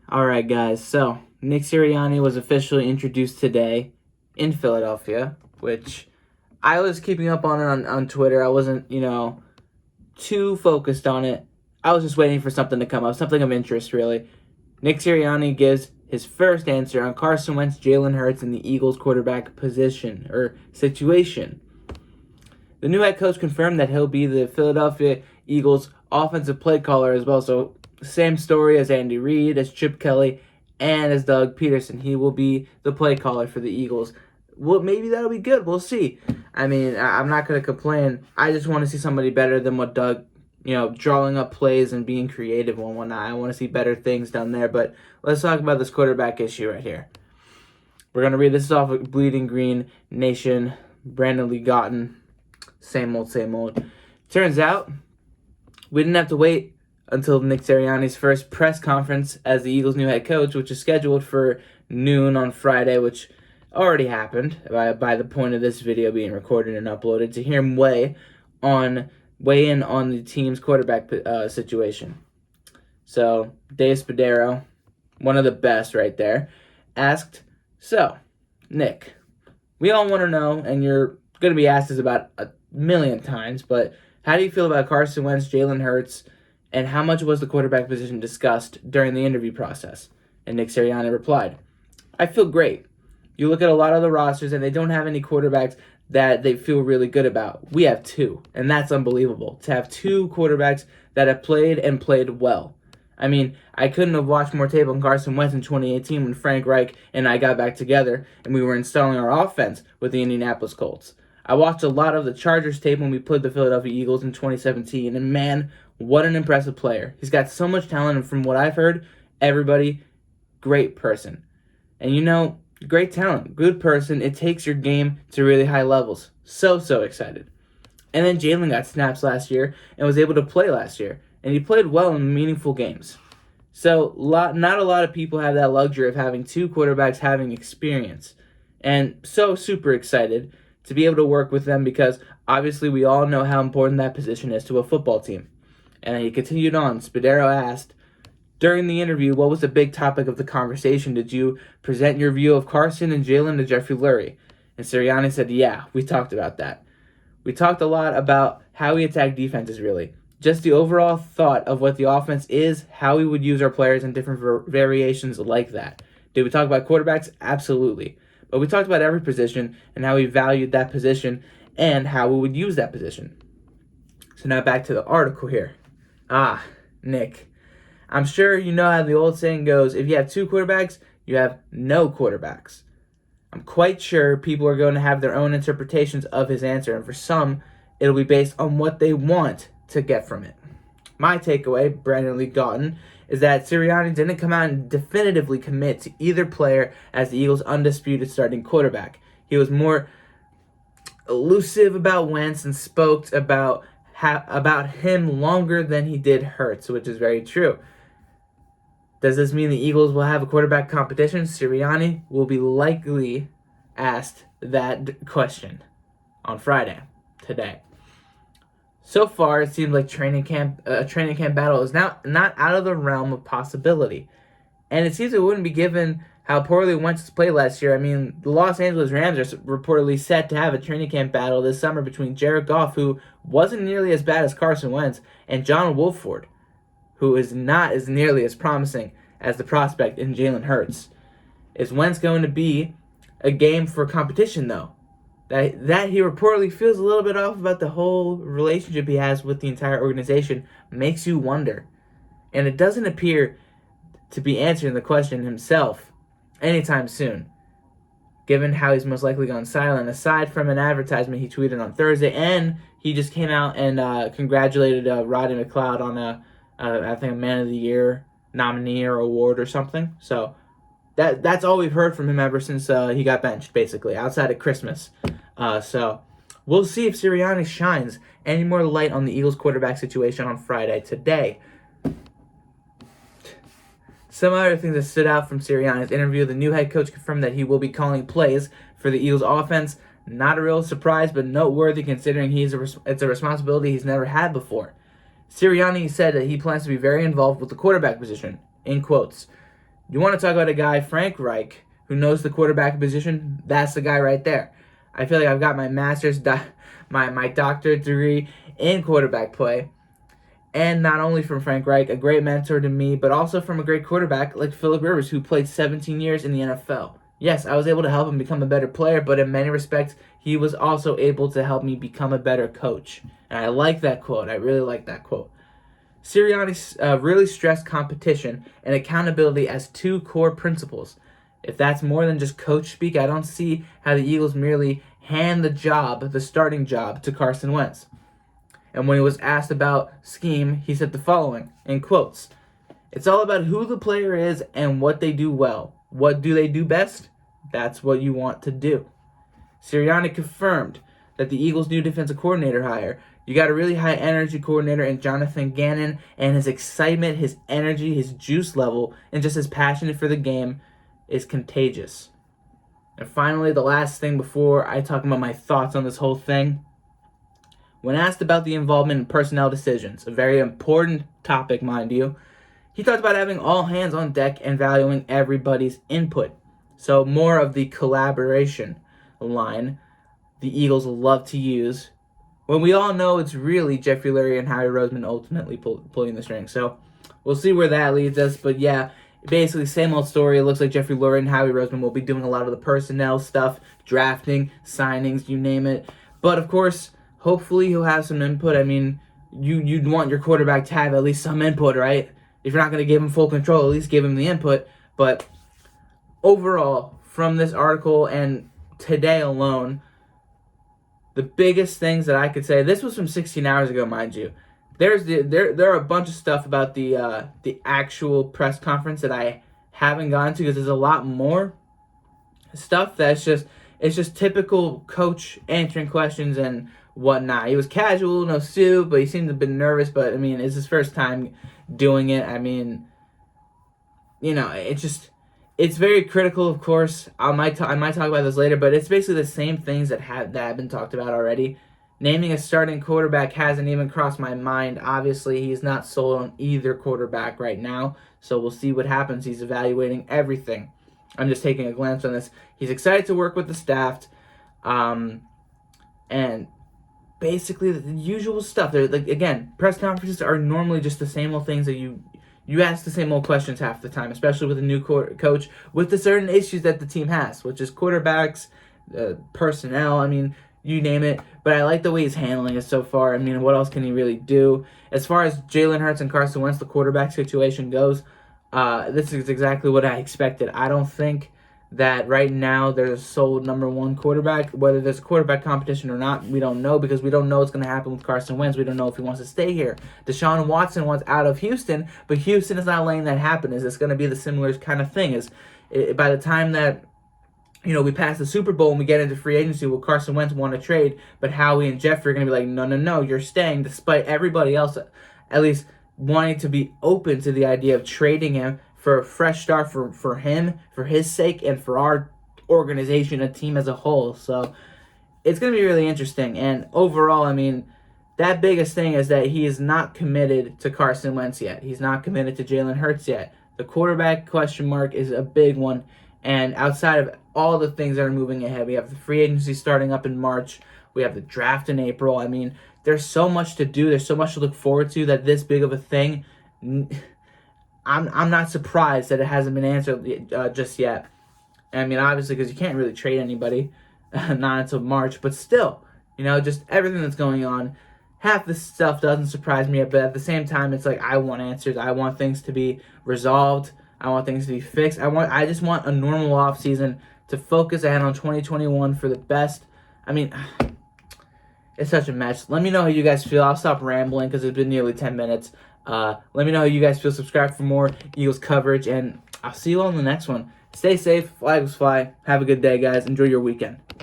Alright, guys, so Nick Sirianni was officially introduced today in Philadelphia, which I was keeping up on it on Twitter. I wasn't, too focused on it. I was just waiting for something to come up, something of interest, really. Nick Sirianni gives his first answer on Carson Wentz, Jalen Hurts, and the Eagles quarterback position, or situation. The new head coach confirmed that he'll be the Philadelphia Eagles offensive play caller as well, so same story as Andy Reid, as Chip Kelly, and as Doug Peterson. He will be the play caller for the Eagles. Well, maybe that'll be good. We'll see. I mean, I'm not going to complain. I just want to see somebody better than what Doug, drawing up plays and being creative and whatnot. I want to see better things down there. But let's talk about this quarterback issue right here. We're going to read this off of Bleeding Green Nation, Brandon Lee Gotten. Same old, same old. Turns out, we didn't have to wait until Nick Sirianni's first press conference as the Eagles' new head coach, which is scheduled for noon on Friday, which already happened by the point of this video being recorded and uploaded, to hear him weigh in on the team's quarterback situation. So, Dave Spadaro, one of the best right there, asked, "So, Nick, we all want to know, and you're going to be asked this about a million times, but how do you feel about Carson Wentz, Jalen Hurts, and how much was the quarterback position discussed during the interview process?" And Nick Sirianni replied, "I feel great. You look at a lot of the rosters, and they don't have any quarterbacks that they feel really good about. We have two, and that's unbelievable, to have two quarterbacks that have played and played well. I mean, I couldn't have watched more tape on Carson Wentz in 2018 when Frank Reich and I got back together, and we were installing our offense with the Indianapolis Colts. I watched a lot of the Chargers tape when we played the Philadelphia Eagles in 2017, and man, what an impressive player. He's got so much talent, and from what I've heard, everybody, great person. And great talent, good person. It takes your game to really high levels. So excited." And then Jalen got snaps last year and was able to play last year, and he played well in meaningful games. So not a lot of people have that luxury of having two quarterbacks having experience. And so super excited to be able to work with them, because obviously we all know how important that position is to a football team. And he continued on. Spadaro asked, "During the interview, what was the big topic of the conversation? Did you present your view of Carson and Jalen to Jeffrey Lurie?" And Sirianni said, "Yeah, we talked about that. We talked a lot about how we attack defenses, really. Just the overall thought of what the offense is, how we would use our players in different variations like that. Did we talk about quarterbacks? Absolutely. But we talked about every position and how we valued that position and how we would use that position." So now back to the article here. Nick, I'm sure you know how the old saying goes, if you have two quarterbacks, you have no quarterbacks. I'm quite sure people are going to have their own interpretations of his answer, and for some, it'll be based on what they want to get from it. My takeaway, Brandon Lee Gotten, is that Sirianni didn't come out and definitively commit to either player as the Eagles' undisputed starting quarterback. He was more elusive about Wentz and spoke about him longer than he did Hurts, which is very true. Does this mean the Eagles will have a quarterback competition? Sirianni will be likely asked that question on Friday, today. So far, it seems like a training camp battle is now not out of the realm of possibility. And it seems it wouldn't be given how poorly Wentz played last year. I mean, the Los Angeles Rams are reportedly set to have a training camp battle this summer between Jared Goff, who wasn't nearly as bad as Carson Wentz, and John Wolford, who is not as nearly as promising as the prospect in Jalen Hurts. Is Wentz going to be a game for competition, though? That he reportedly feels a little bit off about the whole relationship he has with the entire organization makes you wonder. And it doesn't appear to be answering the question himself anytime soon, given how he's most likely gone silent, aside from an advertisement he tweeted on Thursday, and he just came out and congratulated Roddy McLeod on I think a Man of the Year nominee or award or something. So that's all we've heard from him ever since he got benched, basically, outside of Christmas. So we'll see if Sirianni shines any more light on the Eagles quarterback situation on Friday today. Some other things that stood out from Sirianni's interview: the new head coach confirmed that he will be calling plays for the Eagles offense. Not a real surprise, but noteworthy considering it's a responsibility he's never had before. Sirianni said that he plans to be very involved with the quarterback position, in quotes. You want to talk about a guy, Frank Reich, who knows the quarterback position? That's the guy right there. I feel like I've got my master's, my doctorate degree in quarterback play. And not only from Frank Reich, a great mentor to me, but also from a great quarterback like Phillip Rivers, who played 17 years in the NFL. Yes, I was able to help him become a better player, but in many respects, he was also able to help me become a better coach. And I like that quote. I really like that quote. Sirianni really stressed competition and accountability as two core principles. If that's more than just coach speak, I don't see how the Eagles merely hand the starting job, to Carson Wentz. And when he was asked about scheme, he said the following, in quotes, "It's all about who the player is and what they do well. What do they do best? That's what you want to do." Sirianni confirmed that the Eagles' new defensive coordinator hire, you got a really high energy coordinator in Jonathan Gannon, and his excitement, his energy, his juice level, and just his passion for the game is contagious. And finally, the last thing before I talk about my thoughts on this whole thing, when asked about the involvement in personnel decisions, a very important topic, mind you, he talked about having all hands on deck and valuing everybody's input. So more of the collaboration line the Eagles love to use when we all know it's really Jeffrey Lurie and Howie Roseman ultimately pulling the string. So we'll see where that leads us. But yeah, basically same old story. It looks like Jeffrey Lurie and Howie Roseman will be doing a lot of the personnel stuff, drafting, signings, you name it. But of course, hopefully he'll have some input. I mean, you'd want your quarterback to have at least some input, right? If you're not going to give him full control, at least give him the input. But overall, from this article and today alone, the biggest things that I could say, this was from 16 hours ago, mind you. There are a bunch of stuff about the actual press conference that I haven't gotten to because there's a lot more stuff that's just typical coach answering questions and whatnot. He was casual, no suit, but he seemed a bit nervous. But I mean, it's his first time doing it. I mean, you know, it's very critical, of course. I might talk about this later, but it's basically the same things that have been talked about already. Naming a starting quarterback hasn't even crossed my mind. Obviously, he's not sold on either quarterback right now, so we'll see what happens. He's evaluating everything. I'm just taking a glance on this. He's excited to work with the staff, and basically the usual stuff. They're like, again, press conferences are normally just the same old things that you ask the same old questions half the time, especially with a new coach, with the certain issues that the team has, which is quarterbacks, personnel, I mean, you name it. But I like the way he's handling it so far. I mean, what else can he really do? As far as Jalen Hurts and Carson Wentz, the quarterback situation goes, this is exactly what I expected. I don't think that right now there's a sole number one quarterback. Whether there's a quarterback competition or not, we don't know, because we don't know what's going to happen with Carson Wentz. We don't know if he wants to stay here. Deshaun Watson wants out of Houston, but Houston is not letting that happen. Is this going to be the similar kind of thing? By the time that we pass the Super Bowl and we get into free agency, will Carson Wentz want to trade? But Howie and Jeffrey are going to be like, no, you're staying, despite everybody else at least wanting to be open to the idea of trading him for a fresh start for him, for his sake, and for our organization, a team as a whole. So it's going to be really interesting. And overall, I mean, that biggest thing is that he is not committed to Carson Wentz yet. He's not committed to Jalen Hurts yet. The quarterback question mark is a big one. And outside of all the things that are moving ahead, we have the free agency starting up in March. We have the draft in April. I mean, there's so much to do. There's so much to look forward to that this big of a thing, I'm not surprised that it hasn't been answered just yet. I mean, obviously, because you can't really trade anybody not until March. But still, just everything that's going on, half this stuff doesn't surprise me. But at the same time, it's like I want answers. I want things to be resolved. I want things to be fixed. I just want a normal offseason to focus ahead on 2021 for the best. I mean, it's such a mess. Let me know how you guys feel. I'll stop rambling because it's been nearly 10 minutes. Let me know how you guys feel. Subscribe for more Eagles coverage, and I'll see you all in the next one. Stay safe. Flag fly. Have a good day, guys. Enjoy your weekend.